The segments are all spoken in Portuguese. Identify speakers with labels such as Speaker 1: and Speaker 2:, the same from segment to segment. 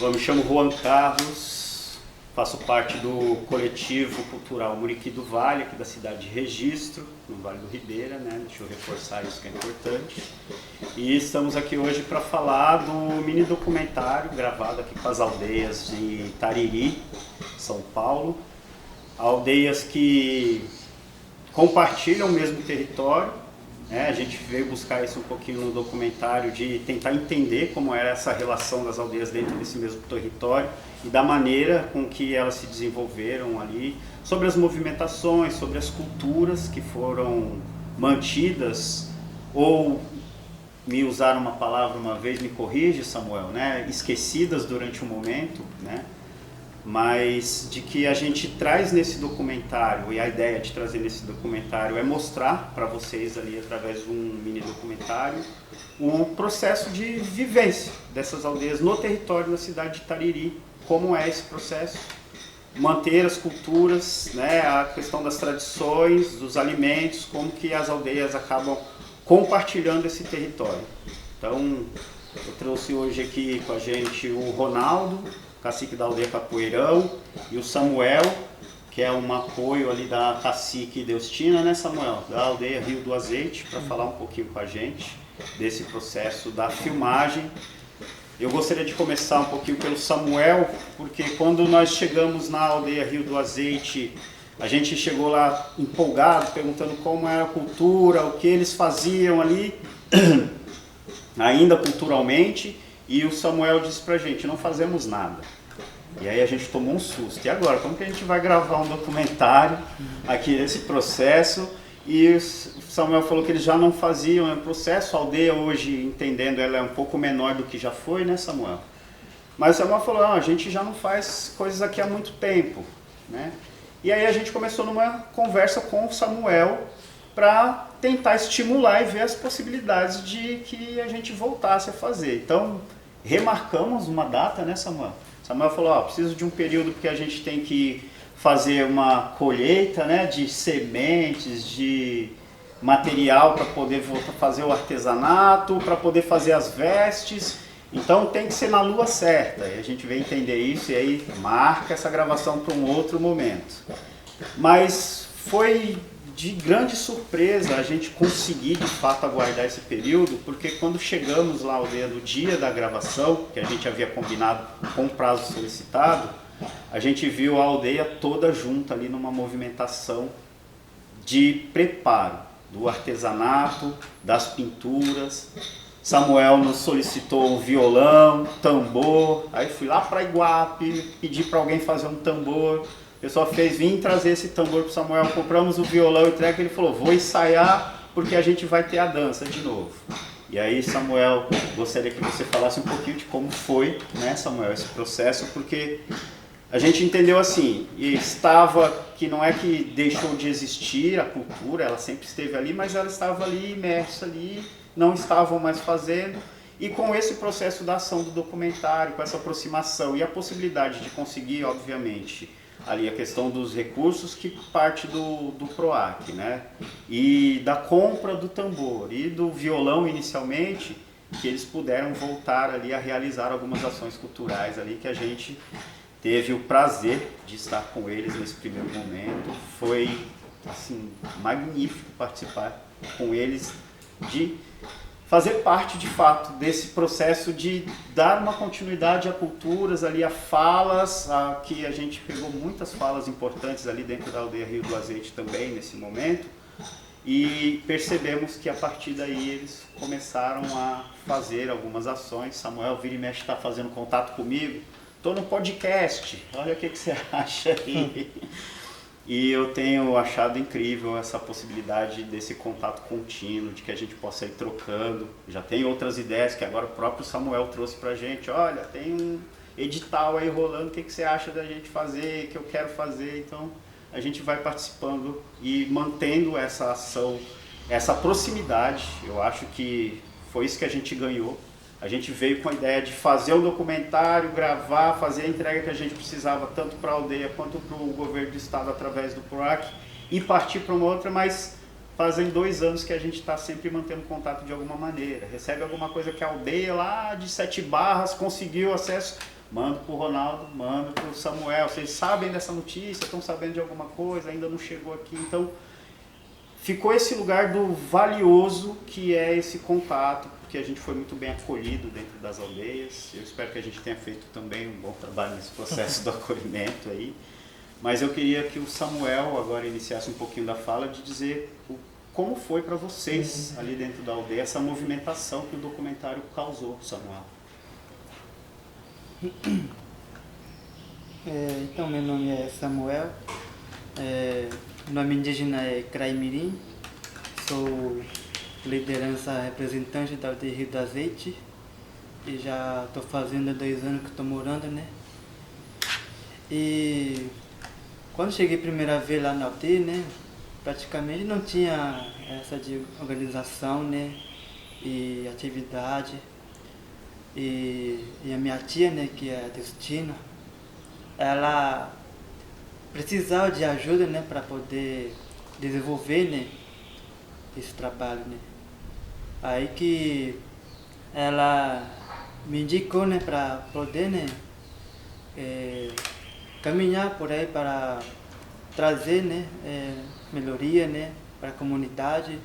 Speaker 1: Eu me chamo Juan Carlos, faço parte do coletivo cultural Muriqui do Vale, aqui da cidade de Registro, no Vale do Ribeira, né? Deixa eu reforçar isso que é importante. E estamos aqui hoje para falar do mini documentário gravado aqui com as aldeias de Tariri, São Paulo. Aldeias que compartilham o mesmo território. A gente veio buscar isso um pouquinho no documentário, de tentar entender como era essa relação das aldeias dentro desse mesmo território e da maneira com que elas se desenvolveram ali, sobre as movimentações, sobre as culturas que foram mantidas, ou, me usaram uma palavra uma vez, me corrige, Samuel, né? Esquecidas durante um momento, né? Mas de que a gente traz nesse documentário, e a ideia de trazer nesse documentário é mostrar para vocês ali, através de um mini documentário, o processo de vivência dessas aldeias no território da cidade de Tariri, como é esse processo, manter as culturas, né, a questão das tradições, dos alimentos, como que as aldeias acabam compartilhando esse território. Então, eu trouxe hoje aqui com a gente o Ronaldo, cacique da aldeia Capoeirão, e o Samuel, que é um apoio ali da cacique Deustina, né, Samuel? Da aldeia Rio do Azeite, para falar um pouquinho com a gente desse processo da filmagem. Eu gostaria de começar um pouquinho pelo Samuel, porque quando nós chegamos na aldeia Rio do Azeite, a gente chegou lá empolgado, perguntando como era a cultura, o que eles faziam ali, ainda culturalmente. E o Samuel disse pra gente, não fazemos nada. E aí a gente tomou um susto. E agora, como que a gente vai gravar um documentário aqui nesse processo? E o Samuel falou que eles já não faziam o processo. A aldeia hoje, entendendo, ela é um pouco menor do que já foi, né, Samuel? Mas o Samuel falou, a gente já não faz coisas aqui há muito tempo, né? E aí a gente começou numa conversa com o Samuel para tentar estimular e ver as possibilidades de que a gente voltasse a fazer. Então, remarcamos uma data, né, Samuel? Samuel falou, preciso de um período porque a gente tem que fazer uma colheita, né, de sementes, de material para poder voltar a fazer o artesanato, para poder fazer as vestes. Então tem que ser na lua certa. E a gente veio entender isso e aí marca essa gravação para um outro momento. Mas foi de grande surpresa a gente conseguir de fato aguardar esse período, porque quando chegamos lá ao dia do dia da gravação, que a gente havia combinado com o prazo solicitado, a gente viu a aldeia toda junta ali numa movimentação de preparo do artesanato, das pinturas. Samuel nos solicitou um violão, tambor, aí fui lá para Iguape, pedi para alguém fazer um tambor. O pessoal fez, vim trazer esse tambor para o Samuel, compramos o violão e treco, ele falou, vou ensaiar porque a gente vai ter a dança de novo. E aí, Samuel, gostaria que você falasse um pouquinho de como foi, né, Samuel, esse processo, porque a gente entendeu assim, e que não é que deixou de existir a cultura, ela sempre esteve ali, mas ela estava ali imersa ali, não estavam mais fazendo. E com esse processo da ação do documentário, com essa aproximação e a possibilidade de conseguir, obviamente, ali a questão dos recursos que parte do PROAC, né? E da compra do tambor e do violão inicialmente, que eles puderam voltar ali a realizar algumas ações culturais ali que a gente teve o prazer de estar com eles nesse primeiro momento. Foi, assim, magnífico participar com eles, de fazer parte de fato desse processo de dar uma continuidade a culturas ali, a falas, que a gente pegou muitas falas importantes ali dentro da aldeia Rio do Azeite também nesse momento, e percebemos que a partir daí eles começaram a fazer algumas ações. Samuel vira e mexe, está fazendo contato comigo, estou no podcast, olha o que você acha aí. E eu tenho achado incrível essa possibilidade desse contato contínuo, de que a gente possa ir trocando. Já tem outras ideias que agora o próprio Samuel trouxe pra gente. Olha, tem um edital aí rolando, o que você acha da gente fazer, que eu quero fazer. Então a gente vai participando e mantendo essa ação, essa proximidade. Eu acho que foi isso que a gente ganhou. A gente veio com a ideia de fazer um documentário, gravar, fazer a entrega que a gente precisava, tanto para a aldeia quanto para o governo do estado através do PROAC, e partir para uma outra, mas fazem 2 anos que a gente está sempre mantendo contato de alguma maneira. Recebe alguma coisa que a aldeia lá de 7 Barras conseguiu acesso, Mando pro Ronaldo, mando pro Samuel. Vocês sabem dessa notícia? Estão sabendo de alguma coisa? Ainda não chegou aqui. Então, ficou esse lugar do valioso que é esse contato, porque a gente foi muito bem acolhido dentro das aldeias. Eu espero que a gente tenha feito também um bom trabalho nesse processo do acolhimento aí. Mas eu queria que o Samuel agora iniciasse um pouquinho da fala de dizer como foi para vocês ali dentro da aldeia essa movimentação que o documentário causou, Samuel.
Speaker 2: Então, meu nome é Samuel, o nome indígena é Craimirim, sou liderança representante da aldeia Rio do Azeite e já estou fazendo 2 anos que estou morando, né? E quando cheguei a primeira vez lá na aldeia, né, praticamente não tinha essa de organização, né, e atividade. E a minha tia, né, que é a Destina, ela precisava de ajuda, né, para poder desenvolver, né, esse trabalho, né. Aí que ela me indicou, né, para poder, né, caminhar por aí para trazer, né, melhoria, né, para a comunidade,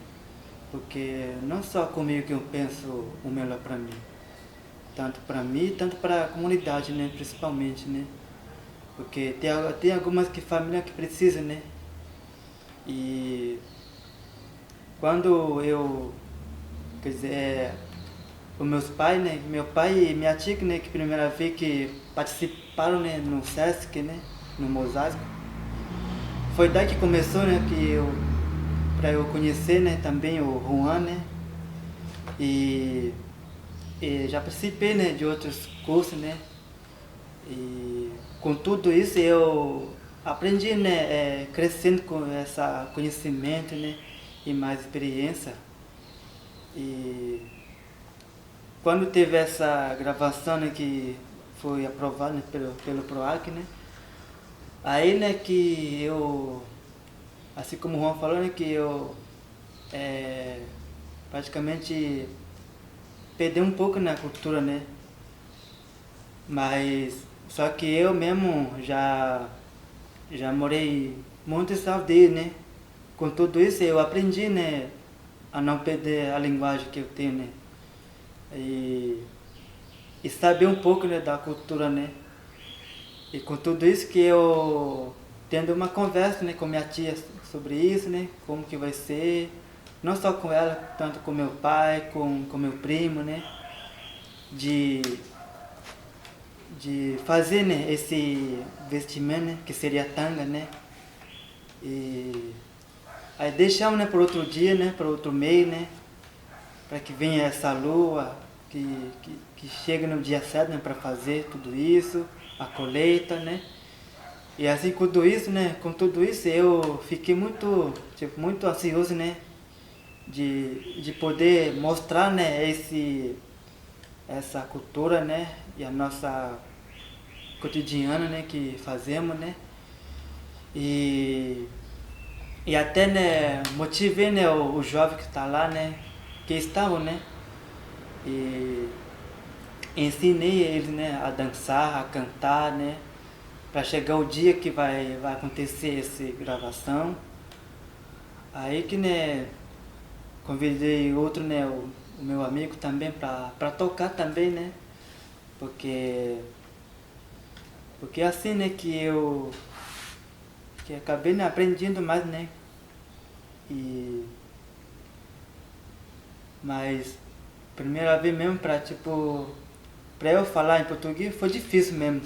Speaker 2: porque não só comigo que eu penso o melhor para mim, tanto para mim, tanto para a comunidade, né, principalmente, né, porque tem algumas famílias que precisam, né, e quando eu, quer dizer, os meus pais, né, meu pai e minha tia, né, que primeira vez que participaram, né, no Sesc, né, no Mosaico, foi daí que começou, né, para eu conhecer, né, também o Juan, né, e já participei, né, de outros cursos, né, e com tudo isso eu aprendi, né, crescendo com esse conhecimento, né, e mais experiência. E quando teve essa gravação, né, que foi aprovada, né, pelo PROAC, né, aí, né, que eu, assim como o Juan falou, né, que eu praticamente perdi um pouco na cultura, né, mas só que eu mesmo já morei muitas aldeias, né, com tudo isso eu aprendi, né, a não perder a linguagem que eu tenho, né, e saber um pouco, né, da cultura, né. E com tudo isso que eu tendo uma conversa, né, com minha tia sobre isso, né, como que vai ser, não só com ela, tanto com meu pai, com meu primo, né, de fazer, né, esse vestimento, né, que seria tanga, né, e aí deixamos, né, para outro dia, né, para outro mês, né, para que venha essa lua, que chega no dia certo, né, para fazer tudo isso, a colheita, né. E assim com tudo isso, né, eu fiquei muito, muito ansioso, né, de poder mostrar, né, essa cultura, né, e a nossa cotidiana, né, que fazemos, né. E até, né, motivei, né, o jovem que está lá, né, que estavam, né, e ensinei eles, né, a dançar, a cantar, né, para chegar o dia que vai acontecer essa gravação. Aí que, né, convidei outro, né, o meu amigo também para tocar também, né, porque assim, né, que eu acabei, né, aprendendo mais, né, mas primeira vez mesmo para eu falar em português foi difícil mesmo.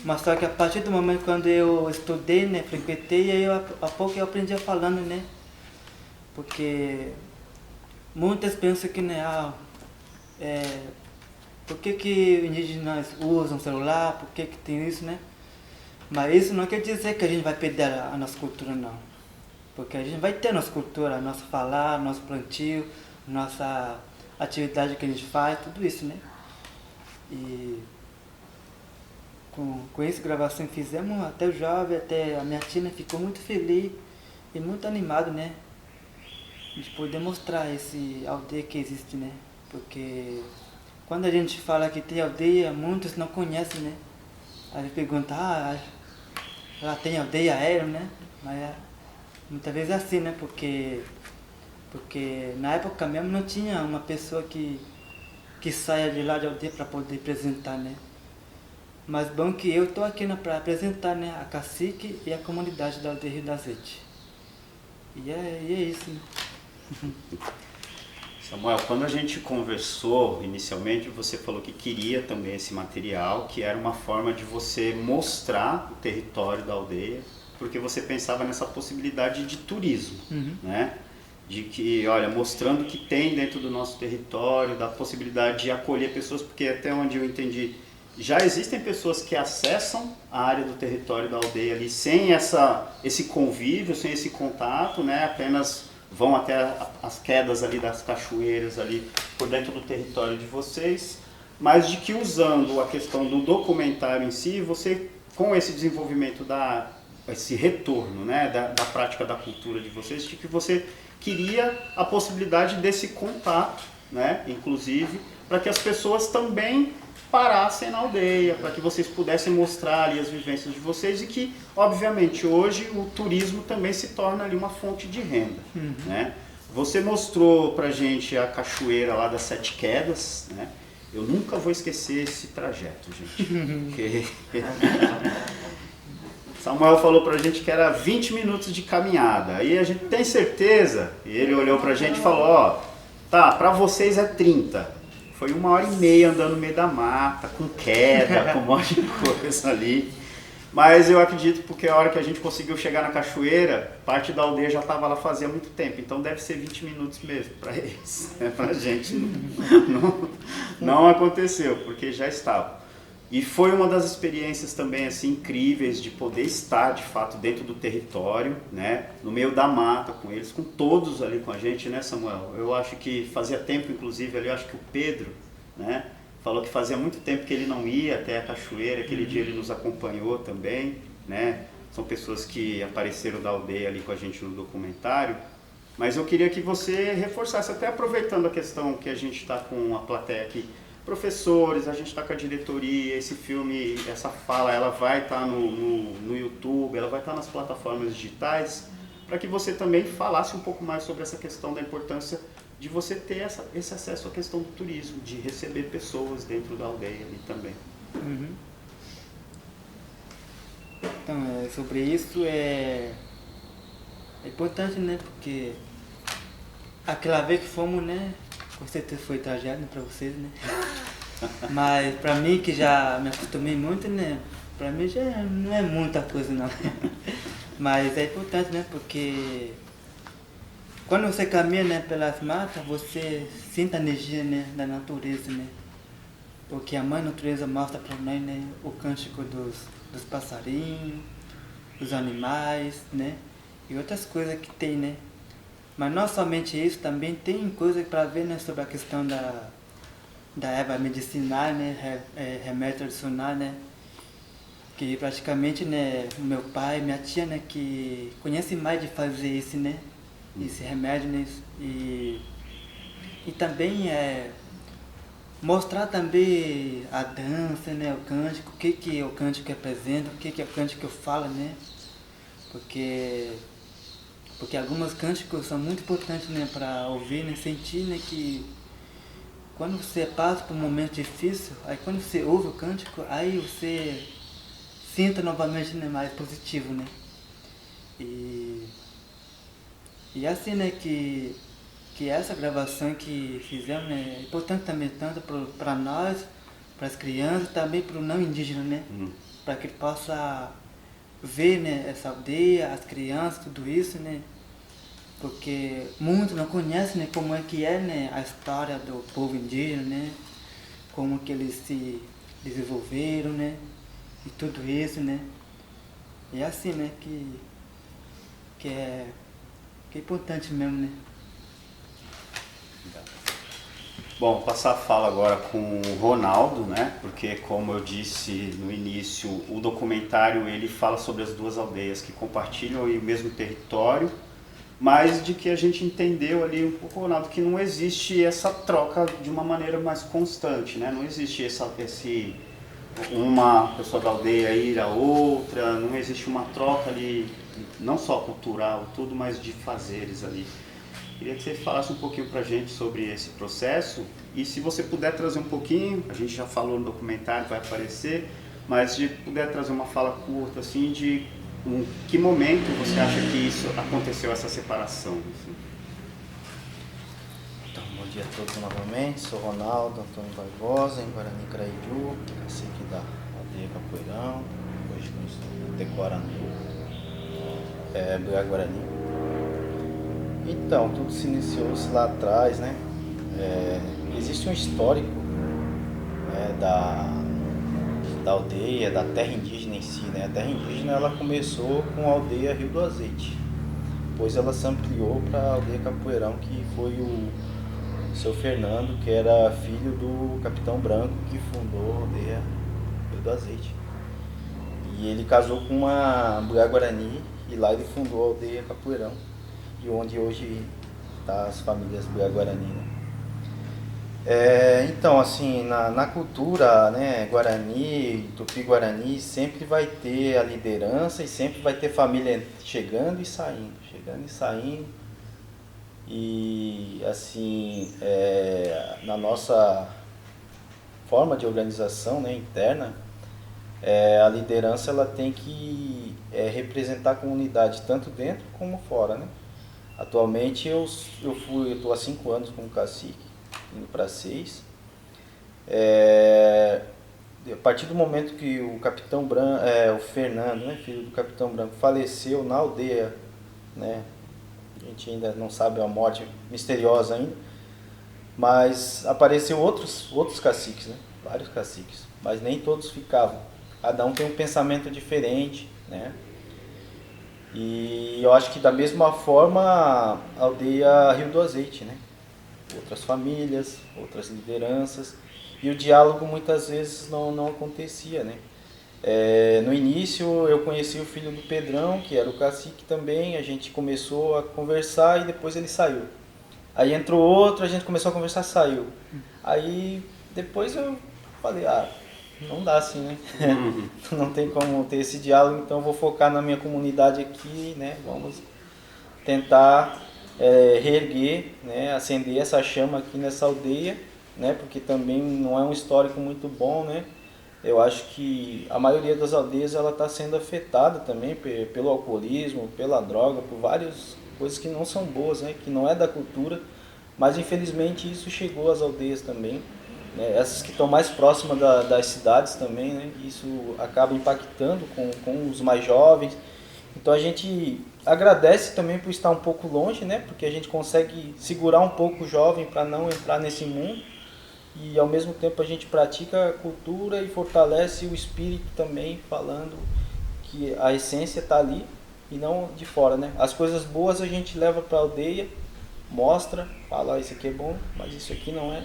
Speaker 2: Mas só que a partir do momento quando eu estudei, né, frequentei, aí a pouco eu aprendi falando, né, porque muitas pensam que, né, por que indígenas usam celular, por que tem isso, né, mas isso não quer dizer que a gente vai perder a nossa cultura, não, porque a gente vai ter a nossa cultura, nosso falar, nosso plantio, nossa atividade que a gente faz, tudo isso, né, e com essa gravação que fizemos, até o jovem, até a minha tia ficou muito feliz e muito animado, né, de poder mostrar esse aldeia que existe, né, porque quando a gente fala que tem aldeia, muitos não conhecem, né? Aí perguntam, ela tem aldeia aérea, né? Mas muitas vezes é assim, né? Porque na época mesmo não tinha uma pessoa que saia de lá de aldeia para poder apresentar, né? Mas bom que eu estou aqui para apresentar, né, a cacique e a comunidade da aldeia Rio do Azeite. E é isso, né?
Speaker 1: Samuel, quando a gente conversou inicialmente, você falou que queria também esse material, que era uma forma de você mostrar o território da aldeia, porque você pensava nessa possibilidade de turismo, né? De que, olha, mostrando o que tem dentro do nosso território, da possibilidade de acolher pessoas, porque até onde eu entendi, já existem pessoas que acessam a área do território da aldeia ali sem esse convívio, sem esse contato, né? Apenas vão até as quedas ali das cachoeiras ali por dentro do território de vocês, mas de que usando a questão do documentário em si, você, com esse desenvolvimento esse retorno, né, da prática da cultura de vocês, de que você queria a possibilidade desse contato, né, inclusive, para que as pessoas também parassem na aldeia, para que vocês pudessem mostrar ali as vivências de vocês e que, obviamente, hoje o turismo também se torna ali uma fonte de renda, né? Você mostrou pra gente a cachoeira lá das Sete Quedas, né? Eu nunca vou esquecer esse trajeto, gente. Porque Samuel falou pra gente que era 20 minutos de caminhada. Aí a gente tem certeza, e ele olhou pra gente e falou, tá, pra vocês é 30. Foi 1h30 andando no meio da mata, com queda, com um monte de coisa ali. Mas eu acredito porque a hora que a gente conseguiu chegar na cachoeira, parte da aldeia já estava lá fazia muito tempo. Então deve ser 20 minutos mesmo para eles. Para a gente não aconteceu, porque já estava. E foi uma das experiências também assim incríveis de poder estar de fato dentro do território, né, no meio da mata com eles, com todos ali com a gente, né, Samuel? Eu acho que fazia tempo, inclusive, ali, eu acho que o Pedro, né, falou que fazia muito tempo que ele não ia até a cachoeira, aquele dia ele nos acompanhou também, né? São pessoas que apareceram da aldeia ali com a gente no documentário, mas eu queria que você reforçasse, até aproveitando a questão que a gente está com a plateia aqui, professores, a gente está com a diretoria, esse filme, essa fala, ela vai estar no YouTube, ela vai estar nas plataformas digitais, para que você também falasse um pouco mais sobre essa questão da importância de você ter esse acesso à questão do turismo, de receber pessoas dentro da aldeia ali também.
Speaker 2: Então, sobre isso é importante, né, porque aquela vez que fomos, né, com certeza foi tragédia para vocês, né? Mas para mim, que já me acostumei muito, né? Para mim já não é muita coisa, não. Mas é importante, né? Porque quando você caminha, né, pelas matas, você sente a energia, né, da natureza, né? Porque a mãe natureza mostra para nós, né, o cântico dos passarinhos, dos animais, né? E outras coisas que tem, né? Mas não somente isso, também tem coisa para ver, né, sobre a questão da erva medicinal, né, remédio tradicional, né, que praticamente, né, o meu pai, minha tia, né, que conhece mais de fazer esse, né, esse remédio, né, e também mostrar também a dança, né, o cântico, o que o cântico representa, o que o cântico fala, né, porque alguns cânticos são muito importantes, né, para ouvir, né, sentir, né, que quando você passa por um momento difícil, aí quando você ouve o cântico, aí você sinta novamente, né, mais positivo, né. E assim, né, que essa gravação que fizemos, né, é importante também tanto para nós, para as crianças, também para o não indígena, né, para que ele possa ver, né, essa aldeia, as crianças, tudo isso, né, porque muitos não conhecem, né, como é que é, né, a história do povo indígena, né, como que eles se desenvolveram, né, e tudo isso, né, e é assim, né, que é importante mesmo, né.
Speaker 1: Bom, passar a fala agora com o Ronaldo, né? Porque, como eu disse no início, o documentário ele fala sobre as duas aldeias que compartilham o mesmo território, mas de que a gente entendeu ali um pouco, Ronaldo, que não existe essa troca de uma maneira mais constante, né? Não existe uma pessoa da aldeia ir a outra, não existe uma troca ali, não só cultural, tudo, mas de fazeres ali. Queria que você falasse um pouquinho pra gente sobre esse processo, e se você puder trazer um pouquinho, a gente já falou no documentário, vai aparecer, mas se puder trazer uma fala curta, assim, de que momento você acha que isso aconteceu, essa separação? Assim?
Speaker 3: Então, bom dia a todos novamente, sou Ronaldo Antônio Barbosa, em Guarani Caraiju, cacique da aldeia Capoeirão, hoje nós decorando Buiá Guarani. Então, tudo se iniciou lá atrás, né? Existe um histórico, né, da aldeia, da terra indígena em si, né? A terra indígena ela começou com a aldeia Rio do Azeite, depois ela se ampliou para a aldeia Capoeirão, que foi o seu Fernando, que era filho do Capitão Branco, que fundou a aldeia Rio do Azeite. E ele casou com uma Buiá Guarani, e lá ele fundou a aldeia Capoeirão, e onde hoje tá as famílias Buiá Guarani, né? Então, assim, na cultura, né, Guarani, Tupi-Guarani, sempre vai ter a liderança e sempre vai ter família chegando e saindo. E, assim, na nossa forma de organização, né, interna, a liderança ela tem que representar a comunidade tanto dentro como fora, né? Atualmente eu estou há 5 anos como cacique, indo para 6. A partir do momento que o Capitão Branco, o Fernando, né, filho do Capitão Branco, faleceu na aldeia, né, a gente ainda não sabe a morte misteriosa ainda, mas apareceu outros caciques, né, vários caciques, mas nem todos ficavam. Cada um tem um pensamento diferente, né? E eu acho que da mesma forma a aldeia Rio do Azeite, né? Outras famílias, outras lideranças, e o diálogo muitas vezes não acontecia, né? No início eu conheci o filho do Pedrão, que era o cacique também, a gente começou a conversar e depois ele saiu. Aí entrou outro, a gente começou a conversar, saiu. Aí depois eu falei, não dá assim, né? Não tem como ter esse diálogo, então eu vou focar na minha comunidade aqui, né? Vamos tentar reerguer, né? Acender essa chama aqui nessa aldeia, né? Porque também não é um histórico muito bom, né? Eu acho que a maioria das aldeias ela está sendo afetada também pelo alcoolismo, pela droga, por várias coisas que não são boas, né? Que não é da cultura, mas infelizmente isso chegou às aldeias também. Essas que estão mais próximas das cidades também, né? Isso acaba impactando com os mais jovens. Então a gente agradece também por estar um pouco longe, né? Porque a gente consegue segurar um pouco o jovem para não entrar nesse mundo, e ao mesmo tempo a gente pratica a cultura e fortalece o espírito também, falando que a essência está ali e não de fora, né? As coisas boas a gente leva para a aldeia, mostra, fala, isso aqui é bom, mas isso aqui não é.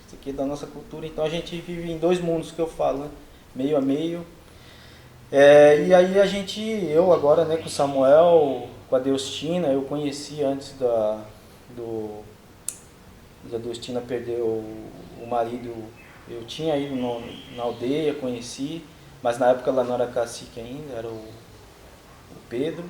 Speaker 3: Isso aqui é da nossa cultura, então a gente vive em 2 mundos que eu falo, né? Meio a meio. E aí eu agora, né, com o Samuel, com a Deustina, eu conheci antes da Deustina perder o marido, eu tinha ido na aldeia, conheci, mas na época ela não era cacique ainda, era o Pedro.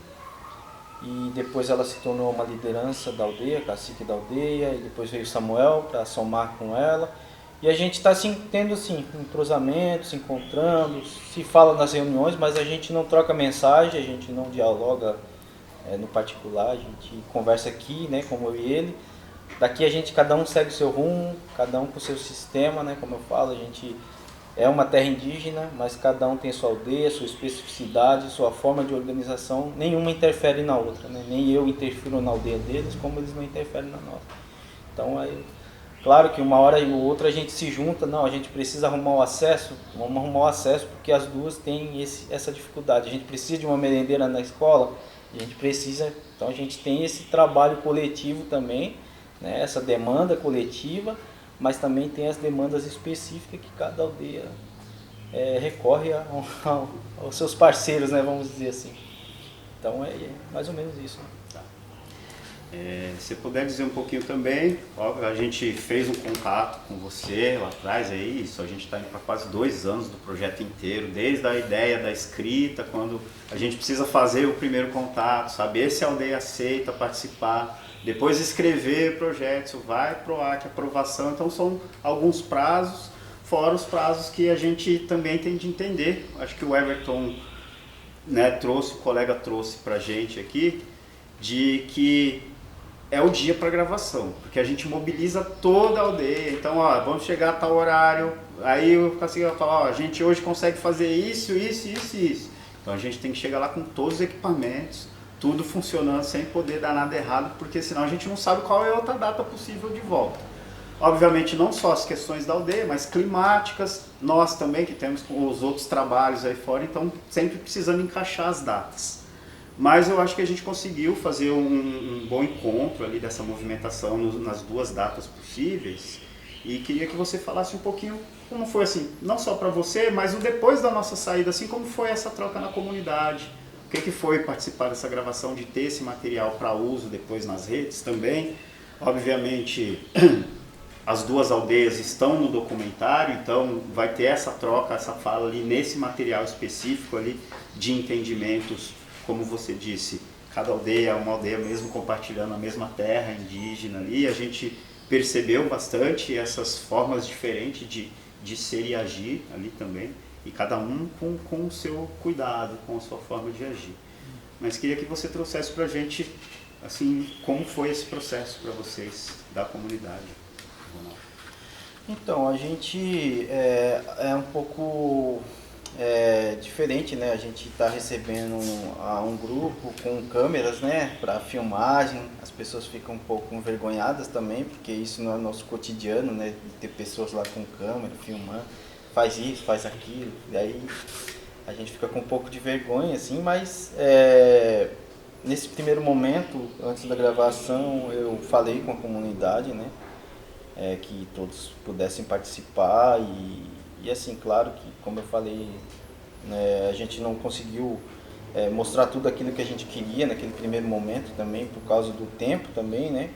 Speaker 3: E depois ela se tornou uma liderança da aldeia, cacique da aldeia, e depois veio Samuel para somar com ela. E a gente está tendo assim, entrosamento, se encontrando, se fala nas reuniões, mas a gente não troca mensagem, a gente não dialoga no particular, a gente conversa aqui, né, como eu e ele. Daqui a gente, cada um segue o seu rumo, cada um com o seu sistema, né, como eu falo, a gente é uma terra indígena, mas cada um tem sua aldeia, sua especificidade, sua forma de organização, nenhuma interfere na outra, né? Nem eu interfiro na aldeia deles, como eles não interferem na nossa. Então, claro que uma hora e outra a gente se junta, não, a gente precisa arrumar o acesso, vamos arrumar o acesso, porque as duas têm essa dificuldade. A gente precisa de uma merendeira na escola, a gente precisa, então a gente tem esse trabalho coletivo também, né? Essa demanda coletiva, mas também tem as demandas específicas que cada aldeia recorre aos seus parceiros, né, vamos dizer assim. Então é mais ou menos isso. Né?
Speaker 1: Tá. Se puder dizer um pouquinho também, óbvio, a gente fez um contato com você lá atrás, a gente está indo para quase 2 anos do projeto inteiro, desde a ideia da escrita, quando a gente precisa fazer o primeiro contato, saber se a aldeia aceita participar, depois escrever projetos, vai para o ARC, aprovação, então são alguns prazos, fora os prazos que a gente também tem de entender. Acho que o Everton, né, o colega trouxe para a gente aqui, de que é o dia para gravação, porque a gente mobiliza toda a aldeia, então vamos chegar a tal horário, aí o cacique vai falar, a gente hoje consegue fazer isso, isso, isso e isso. Então a gente tem que chegar lá com todos os equipamentos, tudo funcionando sem poder dar nada errado, porque senão a gente não sabe qual é a outra data possível de volta. Obviamente não só as questões da aldeia, mas climáticas, nós também que temos os outros trabalhos aí fora, então sempre precisando encaixar as datas. Mas eu acho que a gente conseguiu fazer um bom encontro ali dessa movimentação nas 2 datas possíveis, e queria que você falasse um pouquinho como foi assim, não só para você, mas o depois da nossa saída, assim, como foi essa troca na comunidade, o que foi participar dessa gravação, de ter esse material para uso depois nas redes também. Obviamente as 2 aldeias estão no documentário, então vai ter essa troca, essa fala ali nesse material específico ali de entendimentos. Como você disse, cada aldeia é uma aldeia mesmo compartilhando a mesma terra indígena ali. A gente percebeu bastante essas formas diferentes de ser e agir ali também. E cada um com o seu cuidado, com a sua forma de agir. Mas queria que você trouxesse para a gente, assim, como foi esse processo para vocês da comunidade.
Speaker 3: Então, a gente é um pouco diferente, né? A gente está recebendo um grupo com câmeras, né, para filmagem. As pessoas ficam um pouco envergonhadas também, porque isso não é nosso cotidiano, né, de ter pessoas lá com câmera filmando, faz isso, faz aquilo. E aí a gente fica com um pouco de vergonha, assim, mas nesse primeiro momento, antes da gravação, eu falei com a comunidade, né, que todos pudessem participar e assim, claro que, como eu falei, né, a gente não conseguiu mostrar tudo aquilo que a gente queria naquele primeiro momento também, por causa do tempo também, né?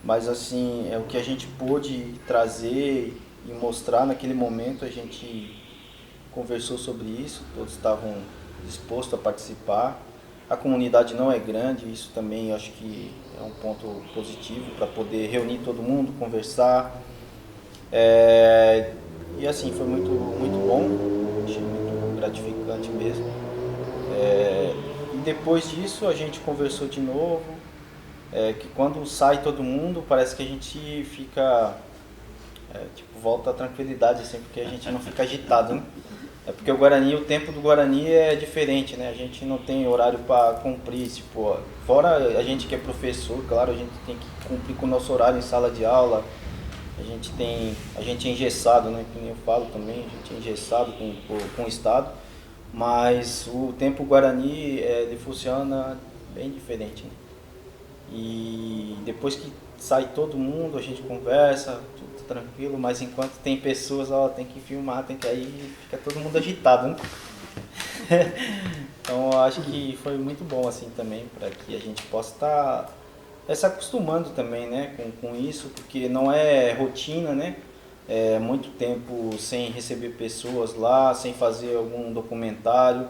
Speaker 3: Mas assim, o que a gente pôde trazer e mostrar naquele momento, a gente conversou sobre isso, todos estavam dispostos a participar. A comunidade não é grande, isso também acho que é um ponto positivo para poder reunir todo mundo, conversar. E assim, foi muito, muito bom, achei muito gratificante mesmo. E depois disso a gente conversou de novo, que quando sai todo mundo parece que a gente fica, volta a tranquilidade, assim, porque a gente não fica agitado, né? Porque o tempo do Guarani é diferente, né? A gente não tem horário para cumprir, tipo, fora a gente que é professor, claro, a gente tem que cumprir com o nosso horário em sala de aula. A gente é engessado, né? Como eu falo também, a gente é engessado com o Estado, mas o tempo Guarani ele funciona bem diferente, né? E depois que sai todo mundo, a gente conversa, tudo tranquilo, mas enquanto tem pessoas, tem que filmar, aí fica todo mundo agitado, né? Então eu acho que foi muito bom assim também, para que a gente possa estar se acostumando também, né, com isso, porque não é rotina, né? É muito tempo sem receber pessoas lá, sem fazer algum documentário,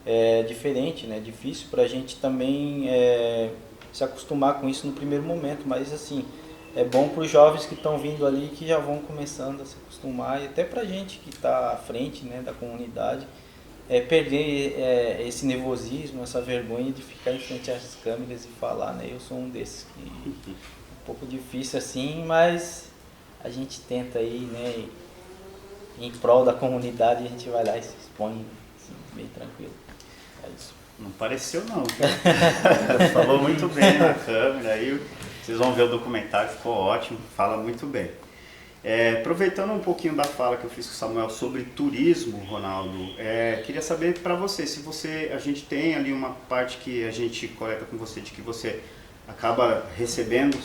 Speaker 3: é diferente, né? É difícil para a gente também se acostumar com isso no primeiro momento, mas assim, é bom para os jovens que estão vindo ali, que já vão começando a se acostumar, e até para a gente que está à frente, né, da comunidade, perder esse nervosismo, essa vergonha de ficar em frente às câmeras e falar, né? Eu sou um desses que é um pouco difícil assim, mas a gente tenta aí, né, em prol da comunidade, a gente vai lá e se expõe assim, bem tranquilo. É isso.
Speaker 1: Não pareceu não. Falou muito bem na câmera, aí vocês vão ver o documentário, ficou ótimo, fala muito bem. Aproveitando um pouquinho da fala que eu fiz com o Samuel sobre turismo, Ronaldo, queria saber para você, a gente tem ali uma parte que a gente coleta com você, de que você acaba recebendo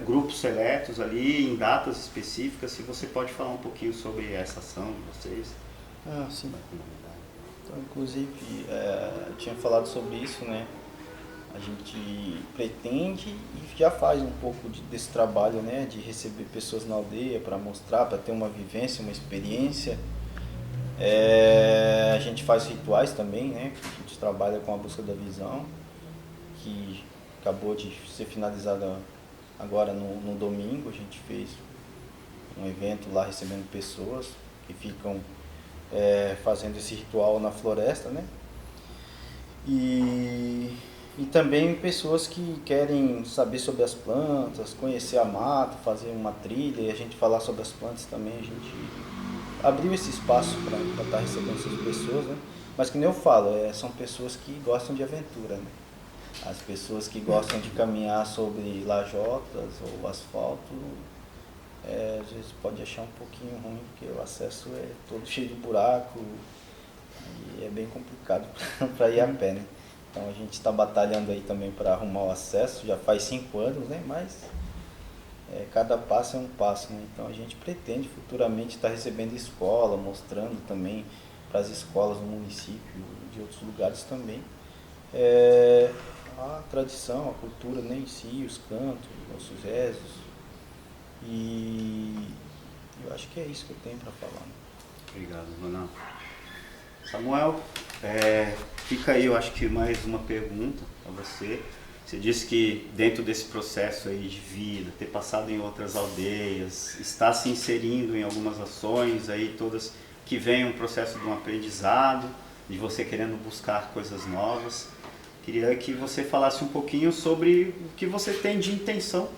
Speaker 1: grupos seletos ali em datas específicas, se você pode falar um pouquinho sobre essa ação de vocês.
Speaker 3: Sim. Então, inclusive, eu tinha falado sobre isso, né? A gente pretende e já faz um pouco desse trabalho, né, de receber pessoas na aldeia para mostrar, para ter uma vivência, uma experiência. A gente faz rituais também, né? A gente trabalha com a busca da visão, que acabou de ser finalizada agora no domingo. A gente fez um evento lá recebendo pessoas que ficam fazendo esse ritual na floresta, né? E também pessoas que querem saber sobre as plantas, conhecer a mata, fazer uma trilha e a gente falar sobre as plantas também. A gente abriu esse espaço para estar recebendo essas pessoas, né? Mas que nem eu falo, são pessoas que gostam de aventura, né? As pessoas que gostam de caminhar sobre lajotas ou asfalto, às vezes pode achar um pouquinho ruim, porque o acesso é todo cheio de buraco e é bem complicado para ir a pé, né? Então a gente está batalhando aí também para arrumar o acesso, já faz 5 anos, né? Mas cada passo é um passo, né? Então a gente pretende futuramente estar recebendo escola, mostrando também para as escolas do município, de outros lugares também, a tradição, a cultura, né, em si, os cantos, os nossos rezos. E eu acho que é isso que eu tenho para falar.
Speaker 1: Obrigado, Ronaldo. Samuel, fica aí, eu acho que mais uma pergunta para você. Você disse que dentro desse processo aí de vida, ter passado em outras aldeias, está se inserindo em algumas ações aí, todas que vêm um processo de um aprendizado, de você querendo buscar coisas novas. Queria que você falasse um pouquinho sobre o que você tem de intenção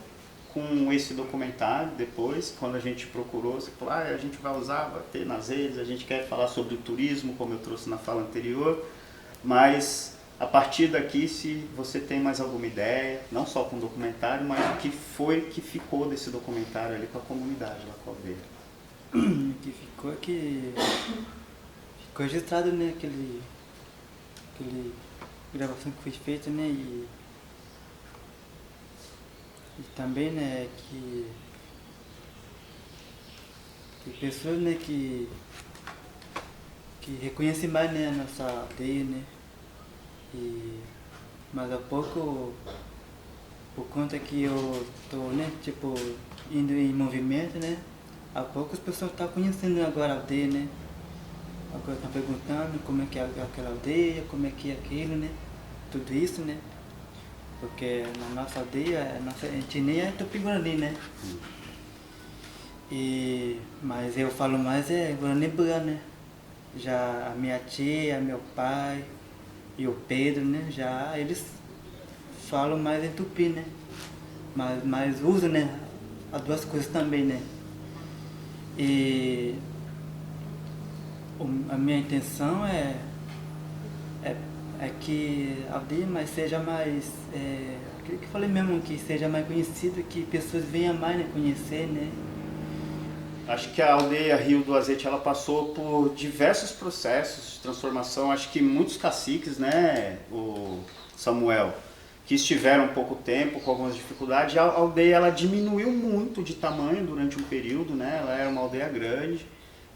Speaker 1: com esse documentário depois, quando a gente procurou, você falou, a gente vai usar, vai ter nas redes, a gente quer falar sobre o turismo, como eu trouxe na fala anterior, mas a partir daqui, se você tem mais alguma ideia, não só com o documentário, mas o que foi que ficou desse documentário ali com a comunidade lá com a aldeia.
Speaker 2: O que ficou é que ficou registrado, né, aquele gravação que foi feita, né, e também, né, que pessoas, né, que reconhecem mais, né, a nossa aldeia, né, mas há pouco, por conta que eu tô, né, tipo, indo em movimento, né, há pouco as pessoas estão conhecendo agora a aldeia, né, agora estão perguntando como é que é aquela aldeia, como é que é aquilo, né, tudo isso, né. Porque na nossa aldeia, a gente nem é Tupi-Guarani, né? Mas eu falo mais Guarani-Bã, né? Já a minha tia, meu pai e o Pedro, né? Já eles falam mais em Tupi, né? Mas usam, né? As duas coisas também, né? E a minha intenção é que a aldeia seja mais, aquilo que eu falei mesmo, que seja mais conhecido, que pessoas venham mais, né, conhecer, né.
Speaker 1: Acho que a aldeia Rio do Azeite, ela passou por diversos processos de transformação, acho que muitos caciques, né, o Samuel, que estiveram pouco tempo, com algumas dificuldades, a aldeia ela diminuiu muito de tamanho durante um período, né, ela era uma aldeia grande.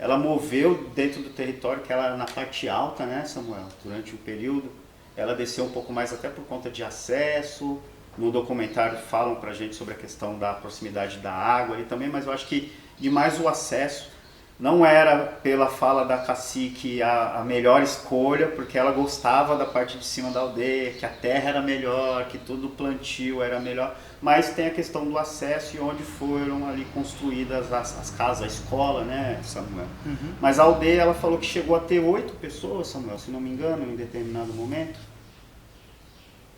Speaker 1: Ela moveu dentro do território, que ela na parte alta, né, Samuel? Durante um período, ela desceu um pouco mais até por conta de acesso. No documentário falam pra gente sobre a questão da proximidade da água ali também, mas eu acho que demais o acesso não era, pela fala da cacique, a melhor escolha, porque ela gostava da parte de cima da aldeia, que a terra era melhor, que todo o plantio era melhor, mas tem a questão do acesso e onde foram ali construídas as casas, a escola, né, Samuel?
Speaker 2: Uhum.
Speaker 1: Mas a aldeia, ela falou que chegou a ter 8 pessoas, Samuel, se não me engano, em determinado momento,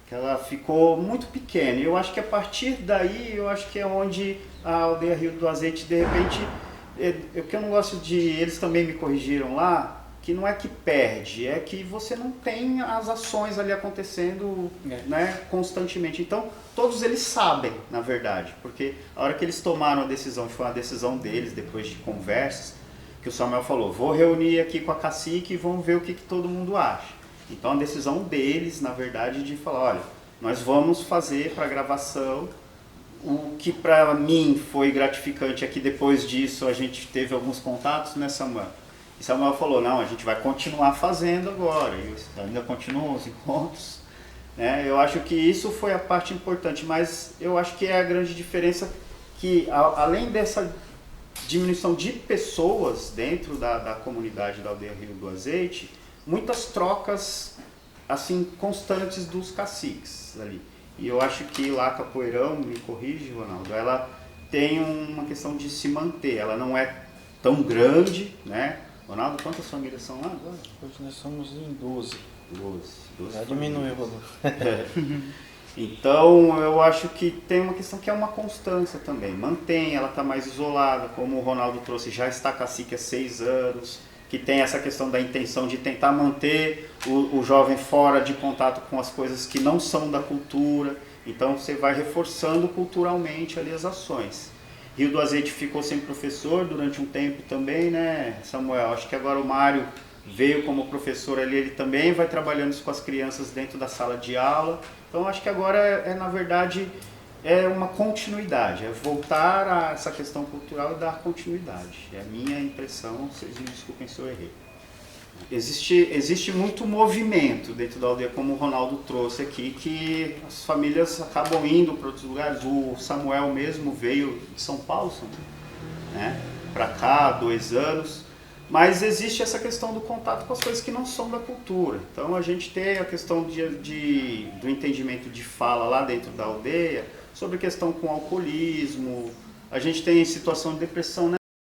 Speaker 1: que ela ficou muito pequena, e eu acho que a partir daí, eu acho que é onde a aldeia Rio do Azeite, de repente, que eu não gosto de, eles também me corrigiram lá, que não é que perde, é que você não tem as ações ali acontecendo, né, constantemente. Então, todos eles sabem, na verdade, porque a hora que eles tomaram a decisão, foi uma decisão deles, depois de conversas, que o Samuel falou, vou reunir aqui com a cacique e vamos ver o que todo mundo acha. Então, a decisão deles, na verdade, de falar, olha, nós vamos fazer para a gravação. O que para mim foi gratificante é que depois disso a gente teve alguns contatos, né, Samuel? E Samuel falou, não, a gente vai continuar fazendo agora, e ainda continuam os encontros, né? Eu acho que isso foi a parte importante, mas eu acho que é a grande diferença que, além dessa diminuição de pessoas dentro da comunidade da aldeia Rio do Azeite, muitas trocas assim constantes dos caciques ali. E eu acho que lá Capoeirão, me corrige, Ronaldo, ela tem uma questão de se manter, ela não é tão grande, né? Ronaldo, quantas famílias são lá agora?
Speaker 3: Hoje nós somos em 12.
Speaker 1: 12
Speaker 3: Já diminuiu, Rodolfo.
Speaker 1: Então, eu acho que tem uma questão que é uma constância também. Mantém, ela está mais isolada, como o Ronaldo trouxe, já está cacique há 6 anos, que tem essa questão da intenção de tentar manter o jovem fora de contato com as coisas que não são da cultura. Então, você vai reforçando culturalmente ali as ações. Rio do Azeite ficou sem professor durante um tempo também, né, Samuel? Acho que agora o Mário veio como professor ali, ele também vai trabalhando isso com as crianças dentro da sala de aula. Então acho que agora na verdade, é uma continuidade, é voltar a essa questão cultural e dar continuidade. É a minha impressão, vocês me desculpem se eu errei. Existe muito movimento dentro da aldeia, como o Ronaldo trouxe aqui, que as famílias acabam indo para outros lugares. O Samuel mesmo veio de São Paulo, né, para cá há 2 anos. Mas existe essa questão do contato com as coisas que não são da cultura. Então a gente tem a questão do entendimento de fala lá dentro da aldeia, sobre a questão com alcoolismo, a gente tem situação de depressão, né?